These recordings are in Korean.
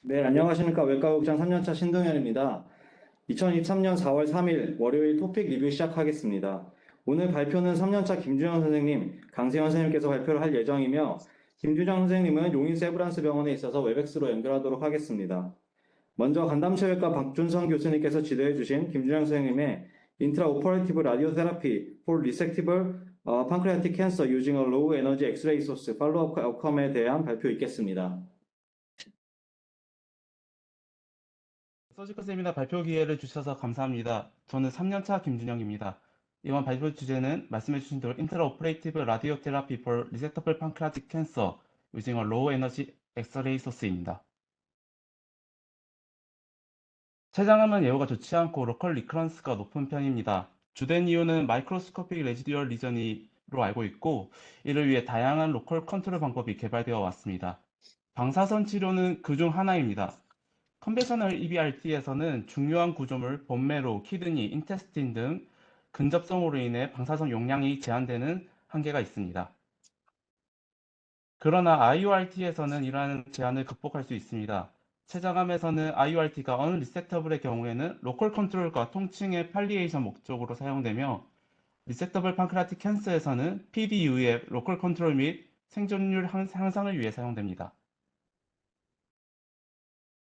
네, 안녕하십니까. 외과국장 3년차 신동현입니다. 2023년 4월 3일 월요일 토픽 리뷰 시작하겠습니다. 오늘 발표는 3년차 김준영 선생님, 강세현 선생님께서 발표를 할 예정이며, 김준영 선생님은 용인 세브란스 병원에 있어서 웨백스로 연결하도록 하겠습니다. 먼저 간담체외과 박준성 교수님께서 지도해 주신 김준영 선생님의 인트라오퍼레이티브 라디오테라피 for resectable pancreatic cancer using a low energy X-ray source follow-up outcome에 대한 발표 있겠습니다. 서지컬 세미나 발표 기회를 주셔서 감사합니다. 저는 3년차 김준영입니다. 이번 발표 주제는 말씀해주신 대로 인트라오퍼레이티브 라디오 테라피 for resectable pancreatic cancer using a low energy X-ray source입니다. 췌장암은 예후가 좋지 않고 로컬 리커런스가 높은 편입니다. 주된 이유는 마이크로스코픽 레지듀얼 리전으로 알고 있고, 이를 위해 다양한 로컬 컨트롤 방법이 개발되어 왔습니다. 방사선 치료는 그중 하나입니다. 컨벤셔널 EBRT에서는 중요한 구조물, 본메로, 키드니, 인테스틴 등 근접성으로 인해 방사선 용량이 제한되는 한계가 있습니다. 그러나 IORT에서는 이러한 제한을 극복할 수 있습니다. 췌장암에서는 IORT가 언리섹터블의 경우에는 로컬 컨트롤과 통칭의 팔리에이션 목적으로 사용되며, 리섹터블 판크라틱 캔서에서는 PDU의 로컬 컨트롤 및 생존율 향상을 위해 사용됩니다.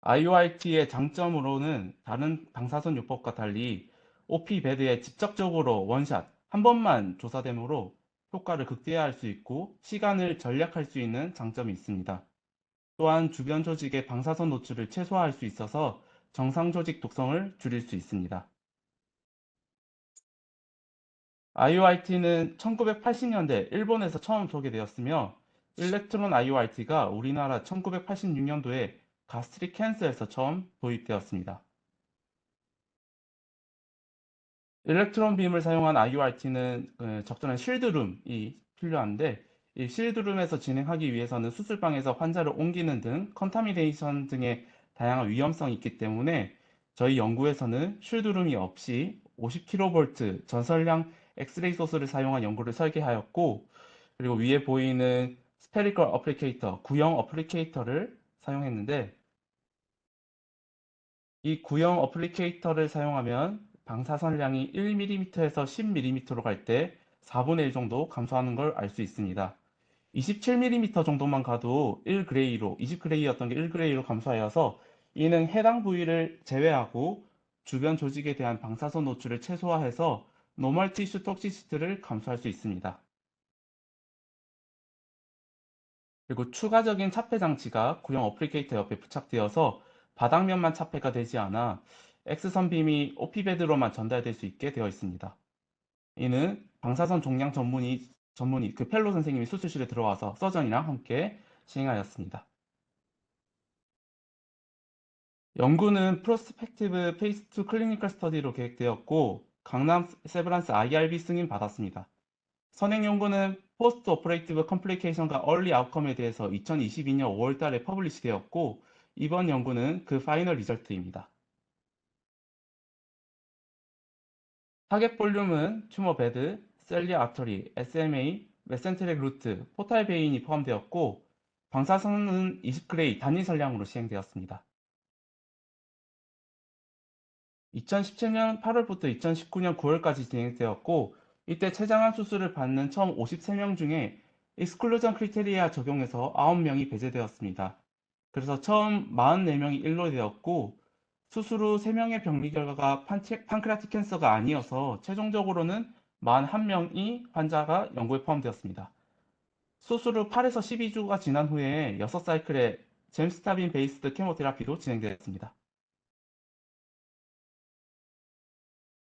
IORT의 장점으로는 다른 방사선 요법과 달리 OP 베드에 직접적으로 원샷, 한 번만 조사되므로 효과를 극대화할 수 있고 시간을 절약할 수 있는 장점이 있습니다. 또한 주변 조직의 방사선 노출을 최소화할 수 있어서 정상 조직 독성을 줄일 수 있습니다. IORT는 1980년대 일본에서 처음 소개되었으며, 일렉트론 IORT가 우리나라 1986년도에 가스트릭 캔서에서 처음 도입되었습니다. 일렉트론 빔을 사용한 IORT는 적절한 쉴드룸이 필요한데, 이 쉴드룸에서 진행하기 위해서는 수술방에서 환자를 옮기는 등 컨타미네이션 등의 다양한 위험성이 있기 때문에 저희 연구에서는 쉴드룸이 없이 50kV 전설량 엑스레이 소스를 사용한 연구를 설계하였고, 그리고 위에 보이는 스페리컬 어플리케이터, 구형 어플리케이터를 사용했는데, 이 구형 어플리케이터를 사용하면 방사선량이 1mm에서 10mm로 갈 때 4분의 1 정도 감소하는 걸 알 수 있습니다. 27mm 정도만 가도 1그레이로, 20그레이였던 게 1그레이로 감소하여서 이는 해당 부위를 제외하고 주변 조직에 대한 방사선 노출을 최소화해서 노멀 티슈 톡시시티를 감소할 수 있습니다. 그리고 추가적인 차폐 장치가 구형 어플리케이터 옆에 부착되어서 바닥면만 차폐가 되지 않아 X선 빔이 OP베드로만 전달될 수 있게 되어 있습니다. 이는 방사선 종양 전문의 그 펠로 선생님이 수술실에 들어와서 서전이랑 함께 시행하였습니다. 연구는 프로스펙티브 페이스 2 클리니컬 스터디로 계획되었고, 강남 세브란스 IRB 승인 받았습니다. 선행 연구는 포스트 오퍼레이티브 컴플리케이션과 얼리 아웃컴에 대해서 2022년 5월 달에 퍼블리시 되었고, 이번 연구는 그 파이널 리절트입니다. 타겟 볼륨은 튜머 베드, 셀리아 아터리, SMA, 메센테릭 루트, 포탈 베인이 포함되었고, 방사선은 20그레이 단위 설량으로 시행되었습니다. 2017년 8월부터 2019년 9월까지 진행되었고, 이때 췌장암 수술을 받는 처음 53명 중에 익스클루전 크리테리아 적용해서 9명이 배제되었습니다. 그래서 처음 44명이 일로되었고, 수술 후 3명의 병리 결과가 판크라틱 캔서가 아니어서 최종적으로는 41명이 환자가 연구에 포함되었습니다. 수술 후 8에서 12주가 지난 후에 6사이클의 젬스타빈 베이스드 케모테라피도 진행되었습니다.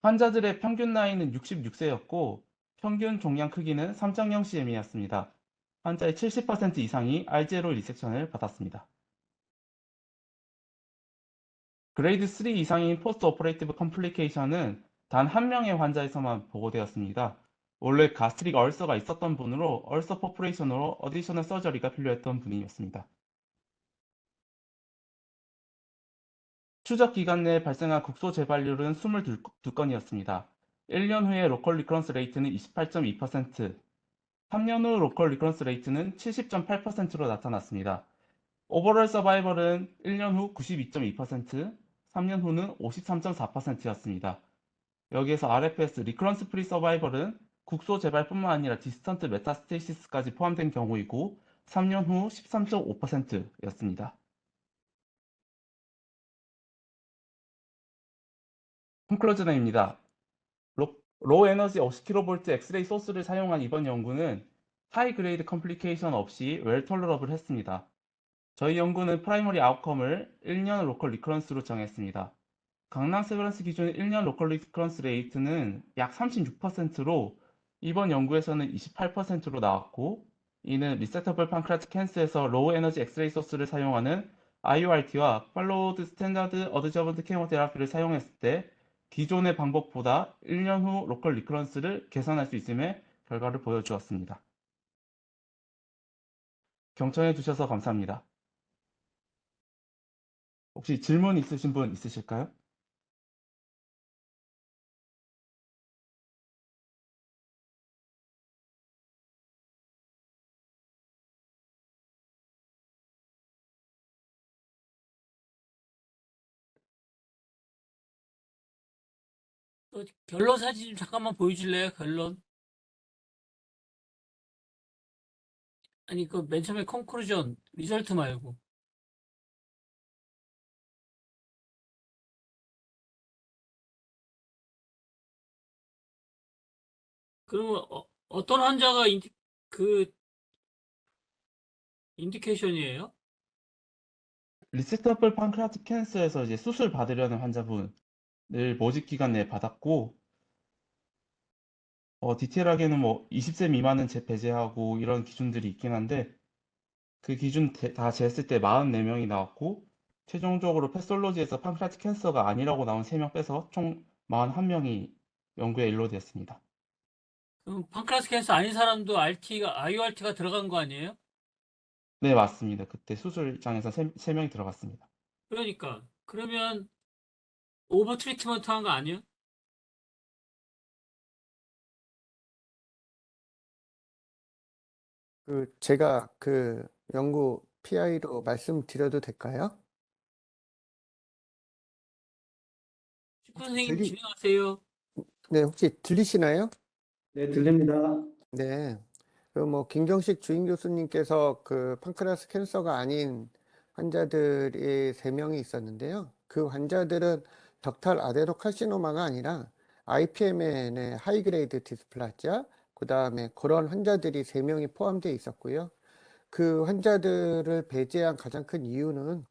환자들의 평균 나이는 66세였고, 평균 종양 크기는 3.0cm이었습니다. 환자의 70% 이상이 R0 리섹션을 받았습니다. 그레이드 3 이상인 포스트 오퍼레이티브 컴플리케이션은 단 한 명의 환자에서만 보고되었습니다. 원래 가스트릭 얼서가 있었던 분으로 얼서 퍼포레이션으로 어디셔널 서저리가 필요했던 분이었습니다. 추적 기간 내에 발생한 국소 재발률은 22건이었습니다. 1년 후에 로컬 리커런스 레이트는 28.2%, 3년 후 로컬 리커런스 레이트는 70.8%로 나타났습니다. 오버롤 서바이벌은 1년 후 92.2%, 3년 후는 53.4%였습니다. 여기에서 RFS 리커런스 프리 서바이벌은 국소 재발뿐만 아니라 디스턴트 메타스테이시스까지 포함된 경우이고 3년 후 13.5%였습니다. 콘클루전입니다. 로우 에너지 50kV 엑스레이 소스를 사용한 이번 연구는 하이 그레이드 컴플리케이션 없이 웰 톨러러블 했습니다. 저희 연구는 프라이머리 아웃컴을 1년 로컬 리커런스로 정했습니다. 강남 세브란스 기준의 1년 로컬 리커런스 레이트는 약 36%로 이번 연구에서는 28%로 나왔고, 이는 리셋터블 판크라틱 캔스에서 로우 에너지 엑스레이 소스를 사용하는 IORT와 팔로우드 스탠다드 어드저번트 케모테라피를 사용했을 때 기존의 방법보다 1년 후 로컬 리커런스를 개선할 수 있음의 결과를 보여주었습니다. 경청해 주셔서 감사합니다. 혹시 질문 있으신 분 있으실까요? 결론 사진 좀 잠깐만 보여줄래요? 결론. 아니, 그 맨 처음에 컨크루전, 리절트 말고. 그러면 어떤 환자가 그 인디케이션이에요? 리셋터블 판크라틱 캔서에서 이제 수술 받으려는 환자분을 모집 기간 내에 받았고, 디테일하게는 뭐 20세 미만은 배제하고 이런 기준들이 있긴 한데, 그 기준 다 쟀을 때 44명이 나왔고, 최종적으로 패솔로지에서 판크라틱 캔서가 아니라고 나온 3명 빼서 총 41명이 연구에 일로됐습니다. 그럼 판크라스 캔서 아닌 사람도 IORT가 들어간 거 아니에요? 네, 맞습니다. 그때 수술장에서 3명이 들어갔습니다. 그러니까. 그러면 오버 트리트먼트 한 거 아니에요? 제가 연구 PI로 말씀드려도 될까요? 축구 선생님 들리, 진행하세요. 네, 혹시 들리시나요? 네, 들립니다. 네. 김경식 주임 교수님께서 판크레아스 캔서가 아닌 환자들이 3명이 있었는데요. 그 환자들은 덕탈 아데노카시노마가 아니라 IPMN의 하이그레이드 디스플라지아, 그 다음에 그런 환자들이 3명이 포함되어 있었고요. 그 환자들을 배제한 가장 큰 이유는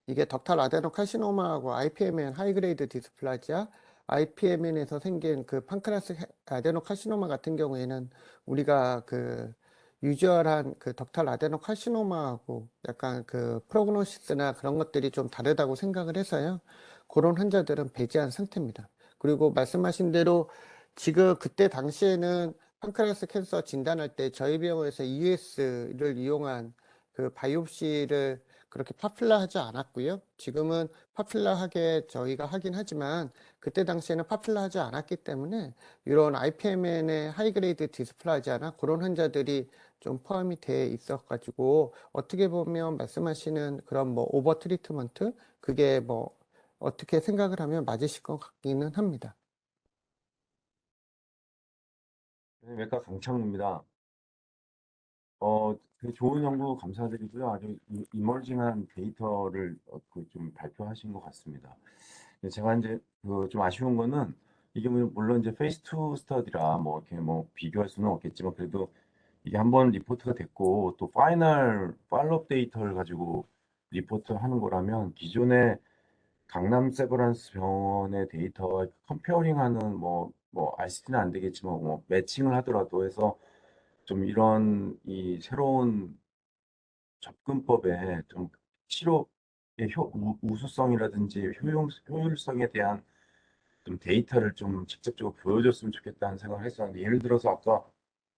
이게 덕탈 아데노카시노마하고 IPMN 하이그레이드 디스플라지아, IPMN에서 생긴 그 판크레아스 아데노카시노마 같은 경우에는 우리가 유주얼한 덕탈 아데노카시노마하고 약간 프로그노시스나 그런 것들이 좀 다르다고 생각을 해서요. 그런 환자들은 배제한 상태입니다. 그리고 말씀하신 대로 지금 그때 당시에는 판크레아스 캔서 진단할 때 저희 병원에서 EUS를 이용한 바이옵시를 그렇게 파퓰러하지 않았고요. 지금은 파퓰러하게 저희가 하긴 하지만 그때 당시에는 파퓰러하지 않았기 때문에 이런 IPMN의 하이그레이드 디스플라지아나 그런 환자들이 좀 포함이 돼 있어가지고 어떻게 보면 말씀하시는 그런 오버 트리트먼트 그게 어떻게 생각을 하면 맞으실 것 같기는 합니다. 네, 외과 강창우입니다. 되게 좋은 연구 감사드리고요. 아주 이머징한 데이터를 좀 발표하신 것 같습니다. 근데 제가 이제 좀 아쉬운 거는 이게 물론 이제 페이스 2 스터디라 이렇게 비교할 수는 없겠지만 그래도 이게 한번 리포트가 됐고 또 파이널 팔로업 데이터를 가지고 리포트 하는 거라면 기존의 강남 세브란스 병원의 데이터와 컴페어링하는 RCT는 안 되겠지만 매칭을 하더라도 해서 좀 이런 이 새로운 접근법에 좀 치료의 우수성이라든지 효율성에 대한 좀 데이터를 좀 직접적으로 보여줬으면 좋겠다는 생각을 했었는데 예를 들어서 아까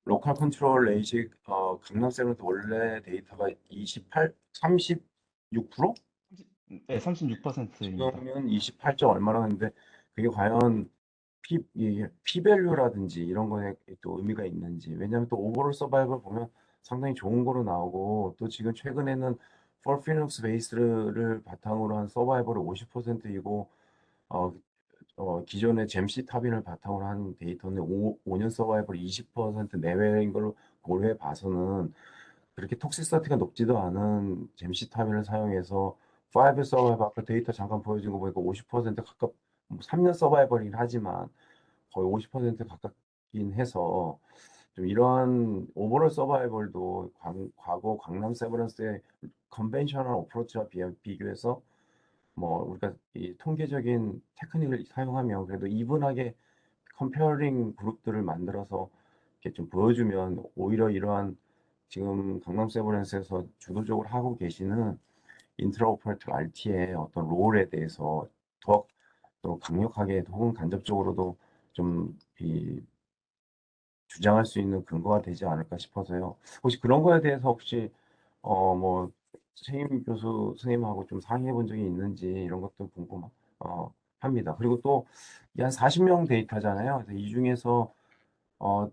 로컬 컨트롤 레이시 강남 세브란스 원래 데이터가 36%? 네, 36%입니다. 지금은 28점 얼마나 하는데 그게 과연 이게 P밸류라든지 이런 거에 또 의미가 있는지 왜냐하면 또 오버롤 서바이벌 보면 상당히 좋은 거로 나오고 또 지금 최근에는 펄피닉스 베이스를 바탕으로 한 서바이벌이 50%이고 기존의 잼시 타빈을 바탕으로 한 데이터는 5년 서바이벌 20% 내외인 걸로 고려해 봐서는 그렇게 톡시서티가 높지도 않은 잼시 타빈을 사용해서 5 서바이벌 아까 데이터 잠깐 보여준 거 보니까 50% 가깝 3년 서바이벌이긴 하지만 거의 50% 가깝긴 해서 좀 이러한 오버롤 서바이벌도 과거 강남 세브란스의 컨벤셔널 어프로치와 비교해서 뭐 우리가 이 통계적인 테크닉을 사용하면 그래도 이분하게 컴페어링 그룹들을 만들어서 이렇게 좀 보여주면 오히려 이러한 지금 강남 세브란스에서 주도적으로 하고 계시는 인트라오퍼레이터 RT의 어떤 롤에 대해서 더 또 강력하게 혹은 간접적으로도 좀이 주장할 수 있는 근거가 되지 않을까 싶어서요. 혹시 그런 거에 대해서 혹시 뭐 최임 교수 선생님하고 좀 상의해 본 적이 있는지 이런 것도 합니다. 그리고 또 한 40명 데이터잖아요. 그래서 이 중에서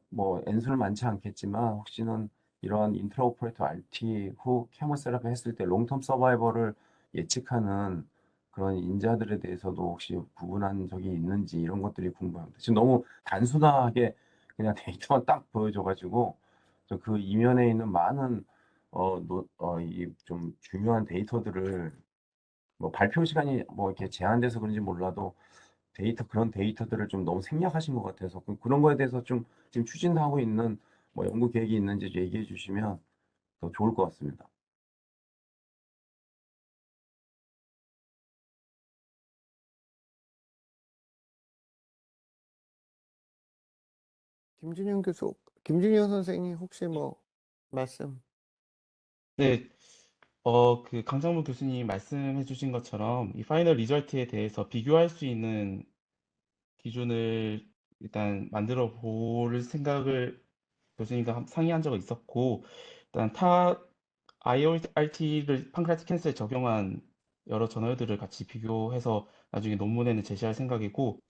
뭐 N수는 많지 않겠지만 혹시는 이러한 인트라오퍼레이터 RT 후 케모세라피 했을 때 롱텀 서바이벌을 예측하는 그런 인자들에 대해서도 혹시 구분한 적이 있는지 이런 것들이 궁금합니다. 지금 너무 단순하게 그냥 데이터만 딱 보여줘가지고 그 이면에 있는 많은 이 좀 중요한 데이터들을 뭐 발표 시간이 뭐 이렇게 제한돼서 그런지 몰라도 그런 데이터들을 좀 너무 생략하신 것 같아서 그런 거에 대해서 좀 지금 추진하고 있는 뭐 연구 계획이 있는지 얘기해 주시면 더 좋을 것 같습니다. 김준영 선생님 혹시 뭐 말씀? 네, 그 강창무 교수님 말씀해 주신 것처럼 이 파이널 리절트에 대해서 비교할 수 있는 기준을 일단 만들어 볼 생각을 교수님과 상의한 적은 있었고, 일단 타 IORT를 판크레아틱 캔서에 적용한 여러 저널들을 같이 비교해서 나중에 논문에는 제시할 생각이고,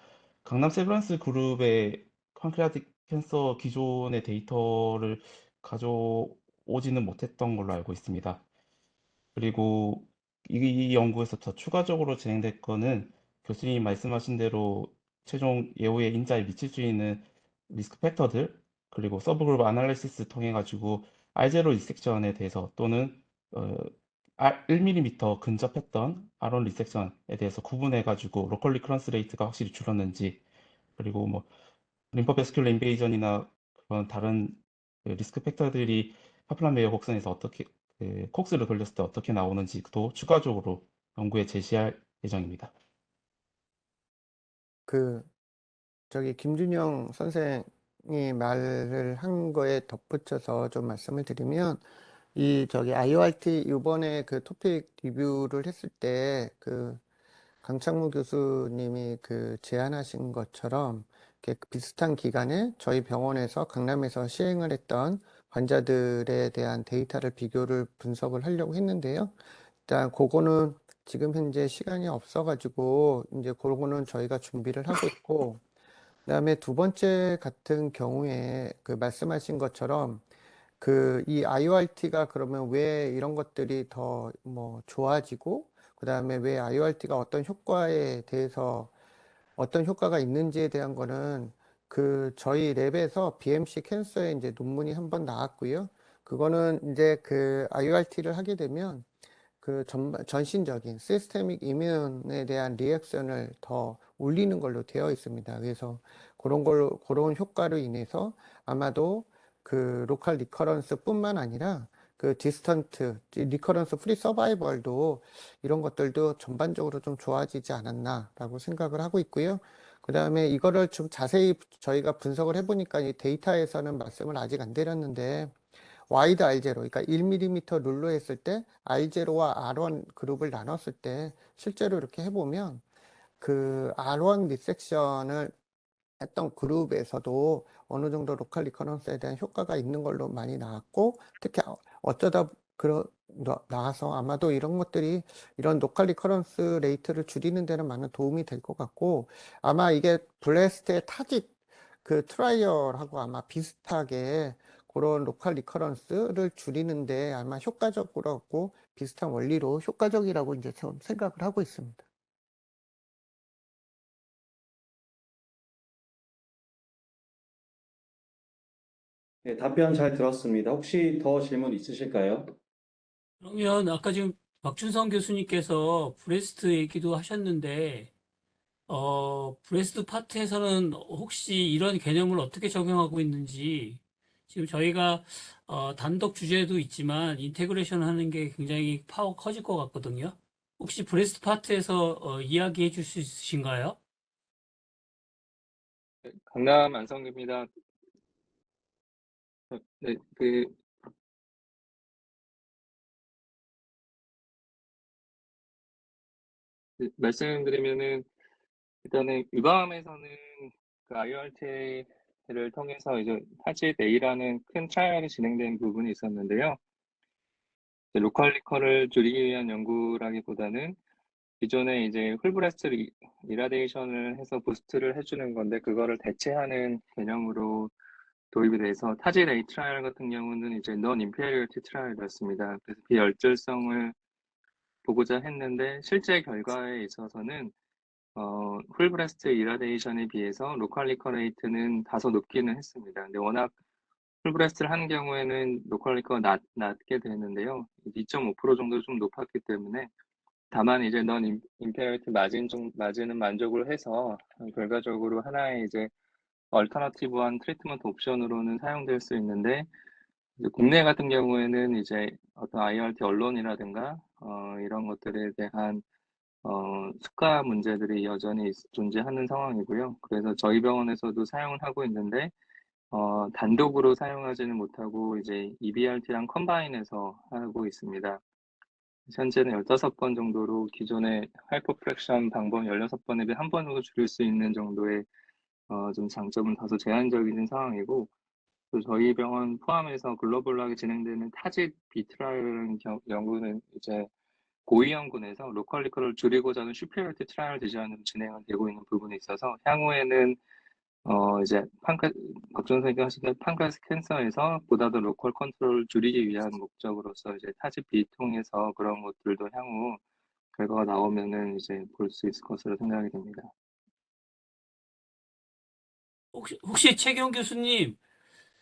강남 세브란스 그룹의 판크레아틱 캔서 기존의 데이터를 가져오지는 못했던 걸로 알고 있습니다. 그리고 이 연구에서 더 추가적으로 진행될 거는 교수님이 말씀하신 대로 최종 예후의 인자에 미칠 수 있는 리스크 팩터들, 그리고 서브그룹 아날리시스 통해 가지고 R0 리섹션에 대해서 또는 어, 1mm 근접했던 R1 리섹션에 대해서 구분해 가지고 로컬 리커런스 레이트가 확실히 줄었는지, 그리고 뭐 림퍼베스큘러 인베이전이나 그런 다른 그 리스크 팩터들이 파플란 메이어 곡선에서 어떻게 콕스를 돌렸을 때 어떻게 나오는지도 추가적으로 연구에 제시할 예정입니다. 그 저기 김준영 선생이 말을 한 거에 덧붙여서 좀 말씀을 드리면 이 저기 IORT 이번에 그 토픽 리뷰를 했을 때 그 강창무 교수님이 그 제안하신 것처럼 이렇게 비슷한 기간에 저희 병원에서 강남에서 시행을 했던 환자들에 대한 데이터를 비교를 분석을 하려고 했는데요. 일단 그거는 지금 현재 시간이 없어가지고 이제 그거는 저희가 준비를 하고 있고, 그다음에 두 번째 같은 경우에 그 말씀하신 것처럼 그 이 IORT가 그러면 왜 이런 것들이 더 뭐 좋아지고 그다음에 왜 IORT가 어떤 효과가 있는지에 대한 거는 그 저희 랩에서 BMC 캔서에 이제 논문이 한 번 나왔고요. 그거는 이제 그 IORT를 하게 되면 그 전신적인 시스테믹 이뮨에 대한 리액션을 더 올리는 걸로 되어 있습니다. 그래서 그런 효과로 인해서 아마도 그 로컬 리커런스 뿐만 아니라 그 디스턴트 리커런스 프리 서바이벌도 이런 것들도 전반적으로 좀 좋아지지 않았나라고 생각을 하고 있고요. 그 다음에 이거를 좀 자세히 저희가 분석을 해보니까 이 데이터에서는 말씀을 아직 안 드렸는데 와이드 R0, 그러니까 1mm 룰로 했을 때 R0와 R1 그룹을 나눴을 때 실제로 이렇게 해보면 그 R1 리섹션을 했던 그룹에서도 어느 정도 로컬 리커런스에 대한 효과가 있는 걸로 많이 나왔고, 특히 어쩌다 나와서 아마도 이런 것들이 이런 로컬 리커런스 레이트를 줄이는 데는 많은 도움이 될 것 같고, 아마 이게 블레스트의 타깃 그 트라이얼하고 아마 비슷하게 그런 로컬 리커런스를 줄이는데 아마 효과적으로 비슷한 원리로 효과적이라고 이제 좀 생각을 하고 있습니다. 네, 답변 잘 들었습니다. 혹시 더 질문 있으실까요? 그러면 아까 지금 박준성 교수님께서 브레스트 얘기도 하셨는데, 브레스트 파트에서는 혹시 이런 개념을 어떻게 적용하고 있는지, 지금 저희가 단독 주제도 있지만 인테그레이션 하는 게 굉장히 파워 커질 것 같거든요. 혹시 브레스트 파트에서 이야기해 줄 수 있으신가요? 강남 안성기입니다. 네, 말씀드리면은 일단은 유감에서는 그 IRT를 통해서 이제 타짓 A라는 큰 트라이얼이 진행된 부분이 있었는데요. 로컬 리커를 줄이기 위한 연구라기보다는 기존에 이제 훌브레스트 이라데이션을 해서 부스트를 해주는 건데 그거를 대체하는 개념으로 도입이 돼서 타짓 A 트라이얼 같은 경우는 이제 non inferiority 트라이얼이었습니다. 그래서 비열절성을 보고자 했는데 실제 결과에 있어서는 훌브레스트 이라데이션에 비해서 로컬 리커 레이트는 다소 높기는 했습니다. 근데 워낙 훌브레스트를 한 경우에는 로컬 리커가 낮게 되는데요. 2.5% 정도 좀 높았기 때문에 다만 이제 넌 임페리티 마진은 만족을 해서 결과적으로 하나의 이제 얼터너티브한 트리트먼트 옵션으로는 사용될 수 있는데 이제 국내 같은 경우에는 이제 어떤 IRT 언론이라든가 이런 것들에 대한 수가 문제들이 여전히 존재하는 상황이고요. 그래서 저희 병원에서도 사용을 하고 있는데 단독으로 사용하지는 못하고 이제 EBRT랑 컴바인해서 하고 있습니다. 현재는 15번 정도로 기존의 하이퍼프랙션 방법 16번에 비해 한 번으로 줄일 수 있는 정도의 좀 장점은 다소 제한적인 상황이고 또 저희 병원 포함해서 글로벌하게 진행되는 타짓 비트라이얼이라는 연구는 이제 고위험군에서 로컬 리커를 줄이고자 하는 슈페리어티 트라이얼 디자인으로 진행은 되고 있는 부분이 있어서 향후에는 이제 박준 선생님이 하시는 판크레아스 캔서에서 보다 더 로컬 컨트롤을 줄이기 위한 목적으로서 이제 타짓 B 통해서 그런 것들도 향후 결과가 나오면은 이제 볼 수 있을 것으로 생각이 됩니다. 혹시 최경 교수님,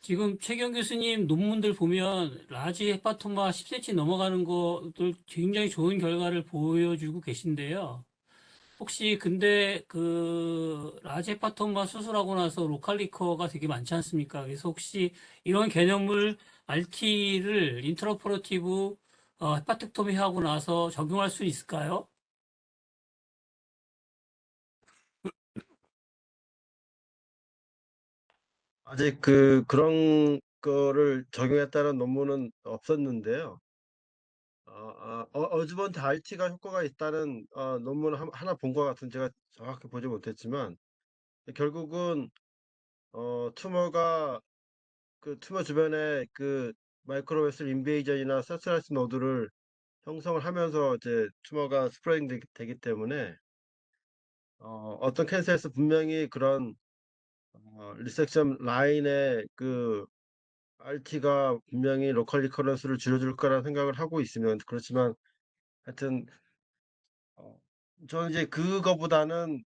지금 최경 교수님 논문들 보면 라지 헤파토마 10cm 넘어가는 것들 굉장히 좋은 결과를 보여주고 계신데요. 혹시 근데 그 라지 헤파토마 수술하고 나서 로컬 리커가 되게 많지 않습니까? 그래서 혹시 이런 개념을 RT를 인트라오퍼러티브 헤파텍토미 하고 나서 적용할 수 있을까요? 아직 그런 거를 적용했다는 논문은 없었는데요. 어즈번트 RT가 효과가 있다는 논문을 하나 본 것 같은 제가 정확히 보지 못했지만 결국은 투머가 그 투머 주변에 그 마이크로베슬 인베이전이나 서스라이스 노드를 형성을 하면서 이제 투머가 스프레딩 되기 때문에 어떤 캔서에서 분명히 그런 리섹션 라인의 그 RT가 분명히 로컬 리커런스를 줄여줄 거라는 생각을 하고 있으면 그렇지만 하여튼 어, 저는 이제 그거보다는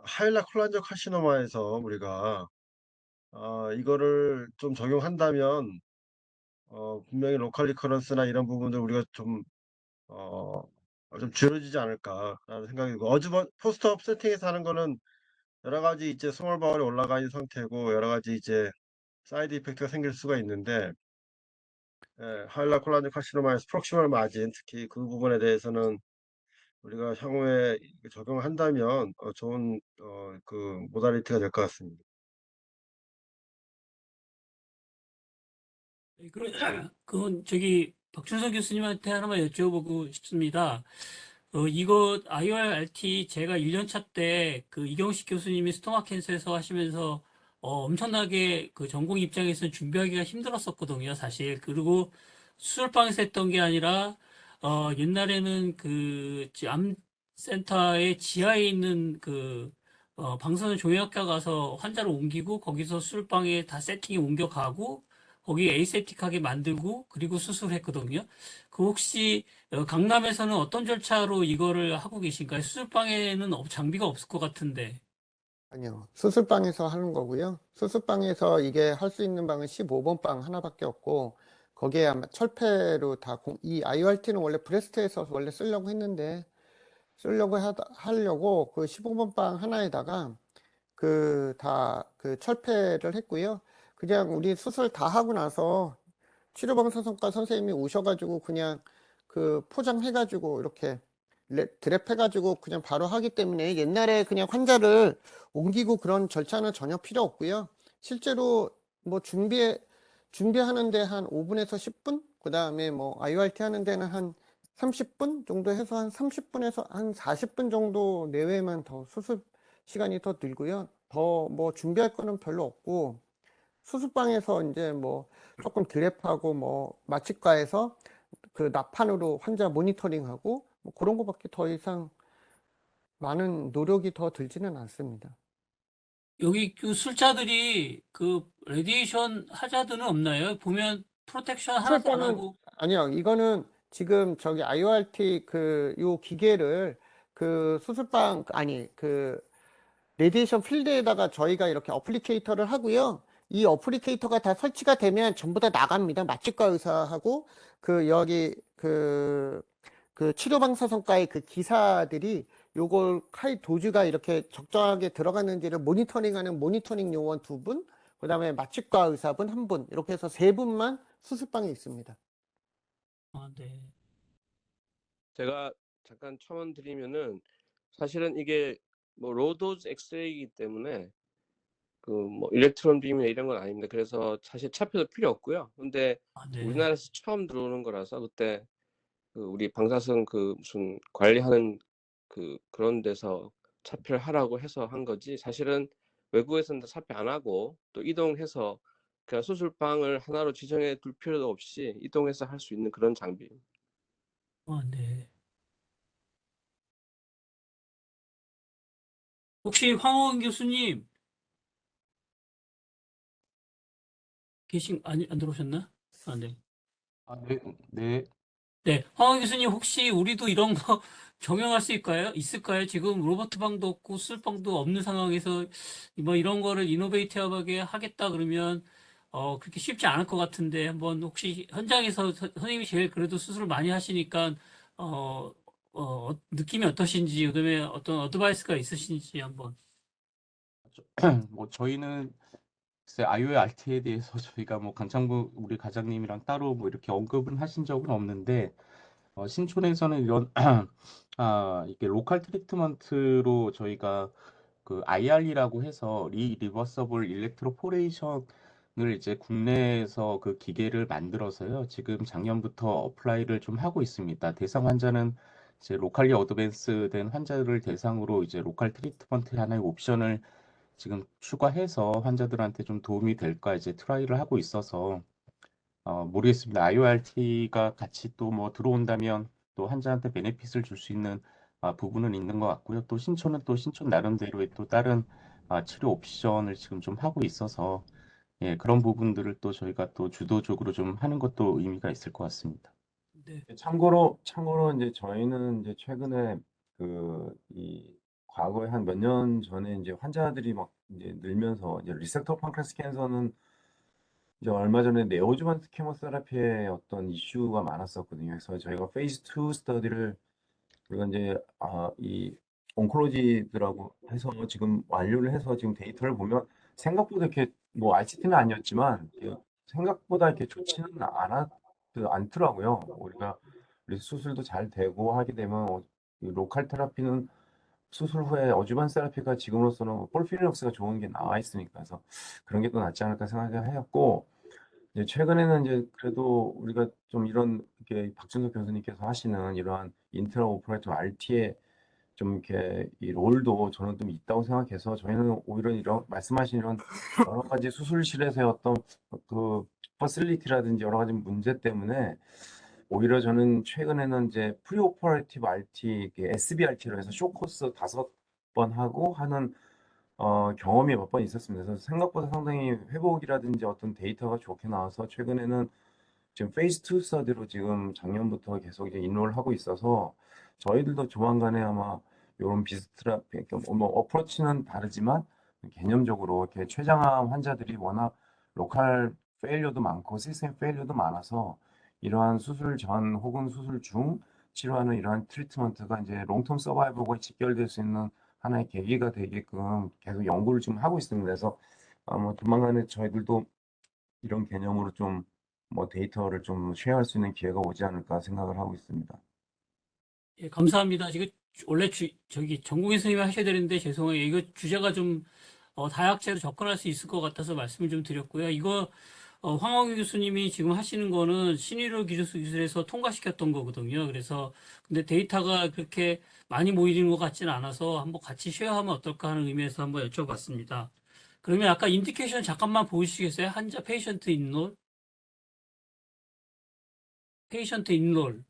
하일라 콜란저 카시노마에서 우리가 이거를 좀 적용한다면 분명히 로컬 리커런스나 이런 부분들 우리가 어, 좀 줄여지지 않을까라는 생각이 들고 포스트업 세팅에서 하는 거는 여러 가지 이제 스몰 바울이 올라가 있는 상태고 여러 가지 이제 사이드 이펙트가 생길 수가 있는데 하일라 콜란저 카시노마에서 프록시멀 마진 특히 그 부분에 대해서는 우리가 향후에 적용을 한다면 좋은 그 모다리티가 될 것 같습니다. 그건 저기 박준성 교수님한테 하나만 여쭤보고 싶습니다. 이거 IORT 제가 1년차 때 그 이경식 교수님이 스토마 캔서에서 하시면서 엄청나게 그 전공 입장에서는 준비하기가 힘들었었거든요, 사실. 그리고 수술방에서 했던 게 아니라 옛날에는 그 암센터의 지하에 있는 그 방사선 종양학과 가서 환자를 옮기고 거기서 수술방에 다 세팅이 옮겨가고 거기 에이셉틱하게 만들고 그리고 수술했거든요. 그 혹시 강남에서는 어떤 절차로 이거를 하고 계신가요? 수술방에는 장비가 없을 것 같은데. 아니요. 수술방에서 하는 거고요. 수술방에서 이게 할 수 있는 방은 15번 방 하나밖에 없고, 거기에 아마 철폐로 이 IORT는 원래 브레스트에서 원래 쓰려고 했는데, 하려고 그 15번 방 하나에다가 그 철폐를 했고요. 그냥 우리 수술 다 하고 나서 치료방사선과 선생님이 오셔가지고 그냥 그 포장해가지고 이렇게 드랩해가지고 그냥 바로 하기 때문에 옛날에 그냥 환자를 옮기고 그런 절차는 전혀 필요 없고요. 실제로 뭐 준비하는데 한 5분에서 10분? 그 다음에 뭐 IORT 하는 데는 한 30분 정도 해서 한 30분에서 한 40분 정도 내외만 더 수술 시간이 더 들고요. 더 뭐 준비할 거는 별로 없고, 수술방에서 이제 뭐 조금 드랩하고 뭐 마취과에서 그 나판으로 환자 모니터링하고 뭐 그런 거밖에 더 이상 많은 노력이 더 들지는 않습니다. 여기 그 술자들이 그 레디에이션 하자드는 없나요? 보면 프로텍션 하나도 안 수술방은 하고. 아니요. 이거는 지금 저기 IORT 요 기계를 그 수술방 아니 그 레디에이션 필드에다가 저희가 이렇게 어플리케이터를 하고요. 이 어플리케이터가 다 설치가 되면 전부 다 나갑니다. 마취과 의사하고 여기 그 치료방사선과의 그 기사들이 요걸 칼 도주가 이렇게 적정하게 들어갔는지를 모니터링하는 모니터링 요원 2분, 그 다음에 마취과 의사분 1분, 이렇게 해서 3분만 수술방에 있습니다. 아, 네. 제가 잠깐 첨언 드리면은 사실은 이게 뭐 로도즈 엑스레이이기 때문에 그 뭐 일렉트론 빔이나 이런 건 아닙니다. 그래서 사실 차표도 필요 없고요. 근데 아, 네. 우리나라에서 처음 들어오는 거라서 그때 그 우리 방사선 그 무슨 관리하는 그런 데서 차표를 하라고 해서 한 거지. 사실은 외국에서는 다 차표 안 하고 또 이동해서 그냥 수술방을 하나로 지정해 둘 필요도 없이 이동해서 할 수 있는 그런 장비입니다. 아, 네. 혹시 황호은 교수님 안 들어오셨나? 아, 네. 아, 네, 네. 네, 황원 교수님 혹시 우리도 이런 거 적용할 수 있을까요? 지금 로버트 방도 없고 술방도 없는 상황에서 뭐 이런 거를 이노베이티브하게 하겠다 그러면 그렇게 쉽지 않을 것 같은데 한번 혹시 현장에서 선생님이 제일 그래도 수술을 많이 하시니까 느낌이 어떠신지 그다음에 어떤 어드바이스가 있으신지 한번. 뭐 저희는 글쎄 IORT에 대해서 저희가 뭐 강창부 우리 과장님이랑 따로 뭐 이렇게 언급은 하신 적은 없는데 신촌에서는 이런 이게 로컬 트리트먼트로 저희가 그 IR이라고 해서 리버서블 일렉트로포레이션을 이제 국내에서 그 기계를 만들어서요. 지금 작년부터 어플라이를 좀 하고 있습니다. 대상 환자는 이제 로컬리 어드밴스된 환자들을 대상으로 이제 로컬 트리트먼트 하나의 옵션을 지금 추가해서 환자들한테 좀 도움이 될까 이제 트라이를 하고 있어서 모르겠습니다. IORT가 같이 또 뭐 들어온다면 또 환자한테 베네핏을 줄 수 있는 부분은 있는 것 같고요. 또 신촌은 또 신촌 나름대로의 또 다른 치료 옵션을 지금 좀 하고 있어서 예, 그런 부분들을 또 저희가 또 주도적으로 좀 하는 것도 의미가 있을 것 같습니다. 네. 참고로 이제 저희는 이제 최근에 이 과거에 한 몇 년 전에 이제 환자들이 막 이제 늘면서 이제 리섹터 판크레스 캔서는 이제 얼마 전에 네오주반트 케모세라피의 어떤 이슈가 많았었거든요. 그래서 저희가 페이즈 2 스터디를 우리가 이제 이 온콜로지들하고 해서 지금 완료를 해서 지금 데이터를 보면 생각보다 이렇게 뭐 RCT는 아니었지만 생각보다 이렇게 좋지는 않더라고요. 우리가 수술도 잘 되고 하게 되면 이 로컬 테라피는 수술 후에 어주반 세라피가 지금으로서는 폴피리녹스가 좋은 게 나와 있으니까 그래서 그런 게 또 낫지 않을까 생각을 해왔고 이제 최근에는 이제 그래도 우리가 좀 이런 이렇게 박준석 교수님께서 하시는 이러한 인트라 오퍼레이터 RT에 좀 이렇게 이 롤도 저는 좀 있다고 생각해서 저희는 오히려 이런 말씀하신 이런 여러 가지 수술실에서의 어떤 그 퍼실리티라든지 여러 가지 문제 때문에 오히려 저는 최근에는 이제 프리오퍼레이티브 RT, SBRT로 해서 쇼코스 5번 하고 하는 경험이 몇 번 있었습니다. 그래서 생각보다 상당히 회복이라든지 어떤 데이터가 좋게 나와서 최근에는 지금 페이스 2 스터디로 지금 작년부터 계속 이제 인롤하고 있어서 저희들도 조만간에 아마 이런 비슷한 뭐 어프로치는 다르지만 개념적으로 이렇게 췌장암 환자들이 워낙 로컬 페일려도 많고 시스템 페일려도 많아서 이러한 수술 전 혹은 수술 중 치료하는 이러한 트리트먼트가 이제 롱텀 서바이벌과 직결될 수 있는 하나의 계기가 되게끔 계속 연구를 좀 하고 있습니다. 그래서 뭐 조만간에 저희들도 이런 개념으로 좀 뭐 데이터를 좀 쉐어할 수 있는 기회가 오지 않을까 생각을 하고 있습니다. 예, 감사합니다. 지금 원래 저기 전공의 선생님이 하셔야 되는데 죄송해요. 이거 주제가 좀 다약제로 접근할 수 있을 것 같아서 말씀을 좀 드렸고요. 이거 황원규 교수님이 지금 하시는 거는 신의료 기술에서 통과시켰던 거거든요. 그래서 근데 데이터가 그렇게 많이 모이는 것 같지는 않아서 한번 같이 쉐어하면 어떨까 하는 의미에서 한번 여쭤봤습니다. 그러면 아까 인디케이션 잠깐만 보여주시겠어요? 환자 페이션트 인롤, 페이션트 인롤.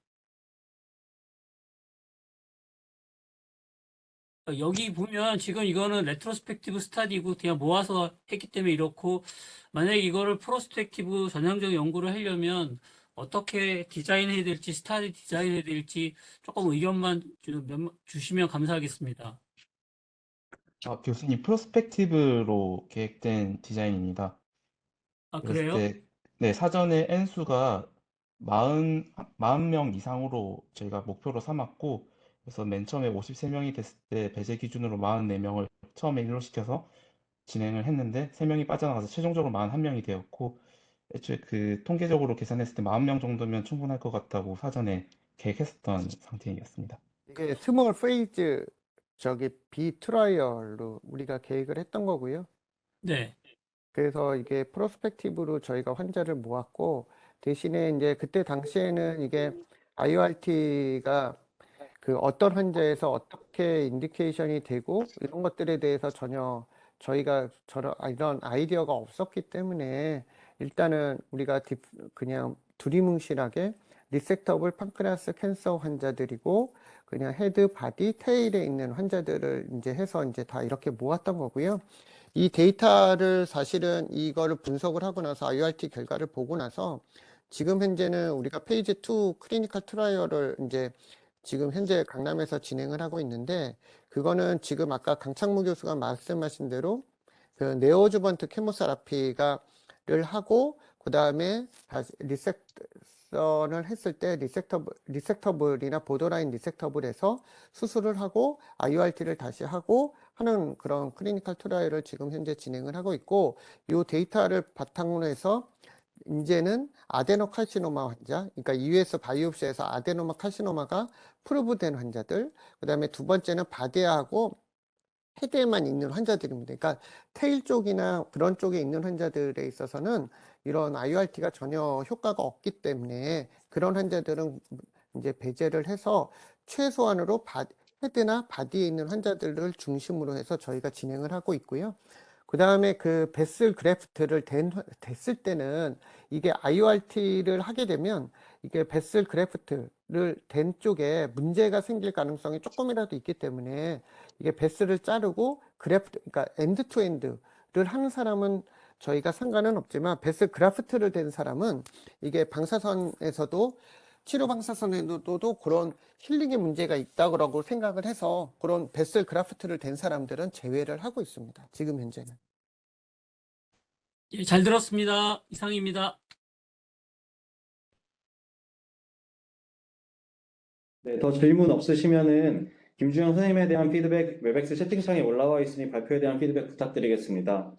여기 보면 지금 이거는 레트로스펙티브 스타디고 그냥 모아서 했기 때문에 이렇고, 만약에 이거를 프로스펙티브 전향적 연구를 하려면 어떻게 디자인해야 될지, 스타디 디자인해야 될지 조금 의견만 주시면 감사하겠습니다. 교수님 프로스펙티브로 계획된 디자인입니다. 아, 그랬을 그래요? 때, 네, 사전에 N수가 40명 이상으로 저희가 목표로 삼았고, 그래서 맨 처음에 53명이 됐을 때 배제 기준으로 44명을 처음에 일로시켜서 진행을 했는데, 3명이 빠져나가서 최종적으로 41명이 되었고, 애초에 그 통계적으로 계산했을 때 40명 정도면 충분할 것 같다고 사전에 계획했었던 상태였습니다. 이게 스몰 페이즈 저기 비트라이얼로 우리가 계획을 했던 거고요. 네. 그래서 이게 프로스펙티브로 저희가 환자를 모았고, 대신에 이제 그때 당시에는 이게 IORT가 그 어떤 환자에서 어떻게 인디케이션이 되고 이런 것들에 대해서 전혀 저희가 이런 아이디어가 없었기 때문에 일단은 우리가 그냥 두리뭉실하게 리섹터블 판크레아스 캔서 환자들이고 그냥 헤드, 바디, 테일에 있는 환자들을 이제 해서 이제 다 이렇게 모았던 거고요. 이 데이터를 사실은 이거를 분석을 하고 나서 IORT 결과를 보고 나서 지금 현재는 우리가 페이지 2 클리니컬 트라이얼을 이제 지금 현재 강남에서 진행을 하고 있는데 그거는 지금 아까 강창무 교수가 말씀하신 대로 그 네오주번트 케모세라피가를 하고 그 다음에 다시 리섹션을 했을 때 리섹터블이나 보더라인 리섹터블에서 수술을 하고 IORT를 다시 하고 하는 그런 클리니컬 트라이얼을 지금 현재 진행을 하고 있고 이 데이터를 바탕으로 해서 이제는 아데노칼시노마 환자, 그러니까 US 바이옵시에서 아데노마 칼시노마가 프루브된 환자들, 그 다음에 두 번째는 바디하고 헤드에만 있는 환자들입니다. 그러니까 테일 쪽이나 그런 쪽에 있는 환자들에 있어서는 이런 IORT가 전혀 효과가 없기 때문에 그런 환자들은 이제 배제를 해서 최소한으로 헤드나 바디에 있는 환자들을 중심으로 해서 저희가 진행을 하고 있고요. 그 다음에 그 베슬 그래프트를 됐을 때는 이게 IORT를 하게 되면 이게 베슬 그래프트를 된 쪽에 문제가 생길 가능성이 조금이라도 있기 때문에 이게 베슬을 자르고 그래프트, 그러니까 엔드 투 엔드를 하는 사람은 저희가 상관은 없지만 베슬 그래프트를 된 사람은 이게 방사선에서도 치료 방사선에도 그런 힐링의 문제가 있다고 생각을 해서 그런 베슬 그래프트를 된 사람들은 제외를 하고 있습니다. 지금 현재는. 예, 잘 들었습니다. 이상입니다. 네, 더 질문 없으시면은 김주영 선생님에 대한 피드백 웨백스 채팅창에 올라와 있으니 발표에 대한 피드백 부탁드리겠습니다.